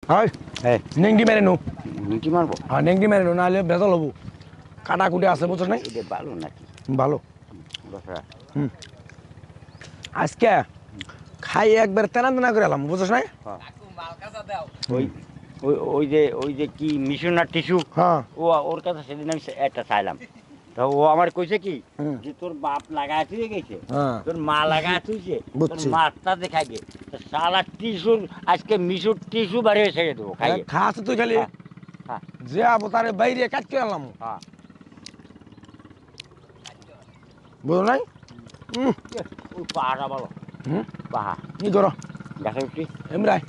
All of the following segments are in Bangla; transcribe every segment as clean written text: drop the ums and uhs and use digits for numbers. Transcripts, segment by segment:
হয় হ্যাঁ নেংটি মেরে নো নিটি মারবো হ্যাঁ নেংটি মেরে নো নাহলে ভেজাল হবো কাটাকুটি আছে বুঝছ নাই এটা ভালো নাকি ভালো দশরা আজকে খাই একবার তেনা তেনা করে এলাম বুঝছ নাই ওই ওই যে কি মিশনার টিস্যু হ্যাঁ ও ওর কাছে সেদিন আমি একটা চাইলাম তো ও আমার কইছে কি যে তোর বাপ লাগায় তুই গেছে হ্যাঁ তোর মা লাগায় তুইছে তোর বুঝছি। মাথা দেখাই গে সালা টিস্যু আজকে মিশুর টিস্যু বাড়ি ছেড়ে দেবো খাই খাস তুই খালি হ্যাঁ যে আবো তারে বাইরে কাজ করে এলাম হ্যাঁ বুঝল নাই ওই পাহাড়া বলো পাহা কি করো গাছে উঠি এমরাই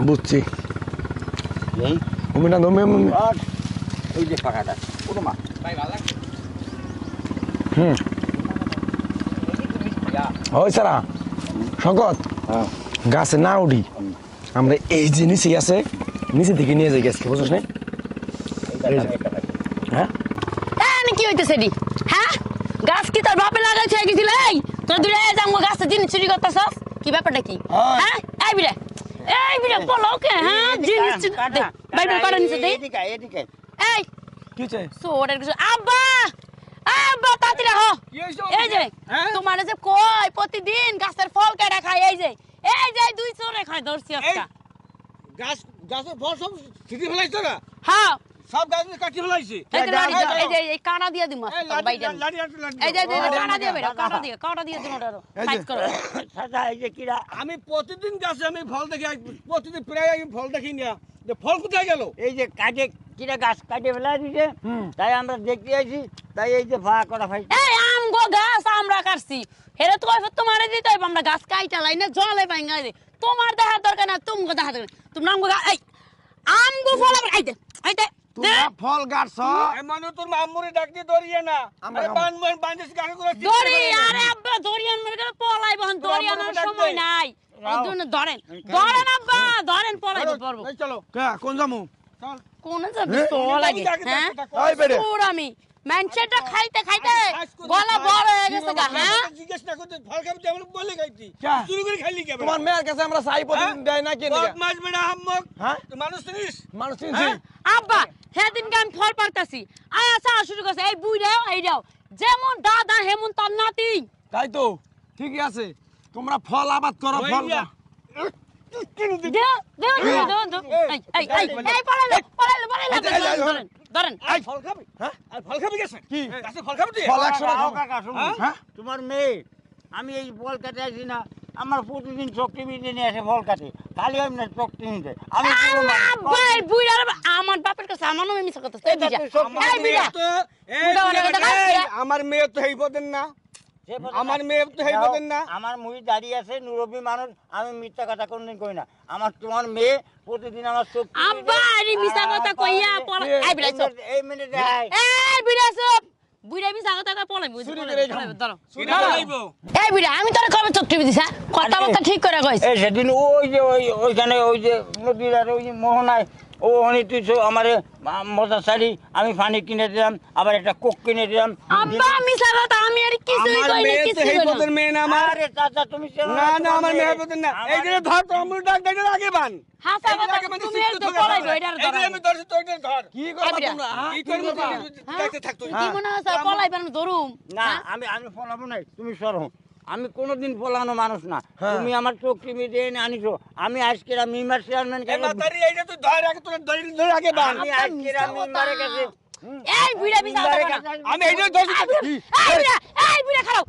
বুঝছি এই তুমি না তুমি আর ওই যে পাকাটা ওটা মা হয় সারা শকত হ্যাঁ গাছে না উঠি আমরা এই যে নিচে আছে নিচে থেকে নিয়ে যাই গাছকে বুঝছ না হ্যাঁ আমি কি হইতেছে দি হ্যাঁ গাছ কি তোর বাপে লাগাইছে গেছিল এই তোর দূরে যাম গাছ জিনিস চুরি করতেছস কি ব্যাপারটা কি হ্যাঁ এই বিড়ে বলো কে হ্যাঁ জিনিস বাইবেল করে নিছে দেই এদিকে এদিকে এই কি চাই সোরের কিছু আব্বা আব্বা তাড়াতাড়ি হো এই যে তোমার যে কই প্রতিদিন গাছের ফল কেটে খায় এই যে দুই চোরে খায় ধরছি আজকে গাছের ফল সব ছিটি ফেলাইছো না হ্যাঁ সব গাছ কাটি ফেলাইছি এই যে এই কানা দিয়ে দিমু এই যে কানা দিয়ে বেরো কানা দিয়ে দিমু ধরো সাইজ করো সাদা এই যে কিরা আমি প্রতিদিন গাছে আমি ফল দেখি প্রতিদিন প্রায় আমি ফল দেখি না যে ফল কোথায় গেল এই যে কাটে কিরা গাছ কাটে ফেলা দিছে তাই আমরা দেখতে আইছি তাই এই যে ভাগ করা ভাই এই আমগো গাছ আমরা কাটছি হেরে তো কইব তোমারে দিতে হইব আমরা গাছ কাইটা লাই না জলে ভাঙা দে তোমার দেখার দরকার না তুমগো দেখার দরকার তুমি আমগো এই আমগো ফল আইতে আইতে ফল গাছ মানে তোর মামুরে ডাক দিয়ে দরিয়ে না আরে বান্দিস গাছ করে দরি আরে আব্বা দরিয়ান মরে গেল পলাই বহন দরিয়ানোর সময় নাই ওইজন্য ধরেন আব্বা ধরেন পলাইব পারবো এই চলো কোন জামু চল কোন যাবে তো লাগে হ্যাঁ ওই বেরে তোর আমি মানছেটা খাইতে খাইতে গলা বড় হয়ে গেছে গা হ্যাঁ জিজ্ঞেস না করতে ফল খাবি তেমন বলে খাইতি শুরু করে খাইলি কে তোমার মেয়ের কাছে আমরা চাই প্রতিদিন দেয় না কেন মাছ বেড়া হাম্মক হ্যাঁ মানুষ চিনিস আব্বা সেদিন আমি ফল পারতাছি আয়া চা শুরু করছে এই বুইড়াও এইটাও যেমন দাদা হেমন তার নাতি তাই তো ঠিকই আছে তোমরা ফল আবাদ করো ফল ধরেন ফল খাবি হ্যাঁ ফল খাবি গেছে কি গাছে ফল খাবি তুই ফল 100 টাকা কাকা শুনুন তোমার মেয়ে আমি এই ফল কাটে আসি না আমার প্রতিদিন চক্তি বিদে নিয়ে আসে ফল কাটে খালি আমি না চক্তি নিতে আমি ভাই বুইড়ার আমার বাপের কাছে আমারও মিছা কথা এই বিড়া আমার মেয়ে তো হেই পদেন না আমার মেয়ে তো হেই পদেন না আমার মুই দাঁড়িয়ে আছে নুরবি মানুষ আমি মিথ্যা কথা কোনদিন কই না আমার তোমার মেয়ে প্রতিদিন আমার চোখ আব্বা আরে মিছা কথা কইয়া এই বিড়া সব এই মিনিটে এই বিড়া সব বুইড়া মিছা কথা পলাই বুঝি ধরো এই বিড়া আমি তোরে কবে চোখ টিপি দিছা কথা ঠিক করে কইছ এই সেদিন ওই যে ওইখানে ওই যে নদীর আর ওই মোহনায় ও অনেক তুই আমারে মজা শাড়ি আমি পানি কিনে দিলাম আবার একটা কোক কিনে দিলাম আব্বা মিছা কথা আমি আর কিছুই কই না কিছুই কই না মেয়ে না আমার আরে চাচা তুমি না আমার মেয়ে পদের না এই যে ধর তো আমুল ডাক ডাক আগে বান হাসা কথা তুমি এর তো পলাই বইডার ধর এই আমি ধরছি তো এটা ধর কি করবা তোমরা কি করবা দেখতে থাক তুই কি মনে আছে পলাই বান ধরুম না আমি ফলাবো না তুমি সরো আমি কোনোদিন ফলানো মানুষ না তুমি আমার চোখ টিভি দিয়ে আনিছো আমি আজকে মিমার চেয়ারম্যান কে মাতারি এইটা তুই ধর আগে তোর ধরে আগে বান আমি আজকে মিমারে কাছে এই বিড়া বিছা আমি এইটা ধরছি এই বিড়া খাও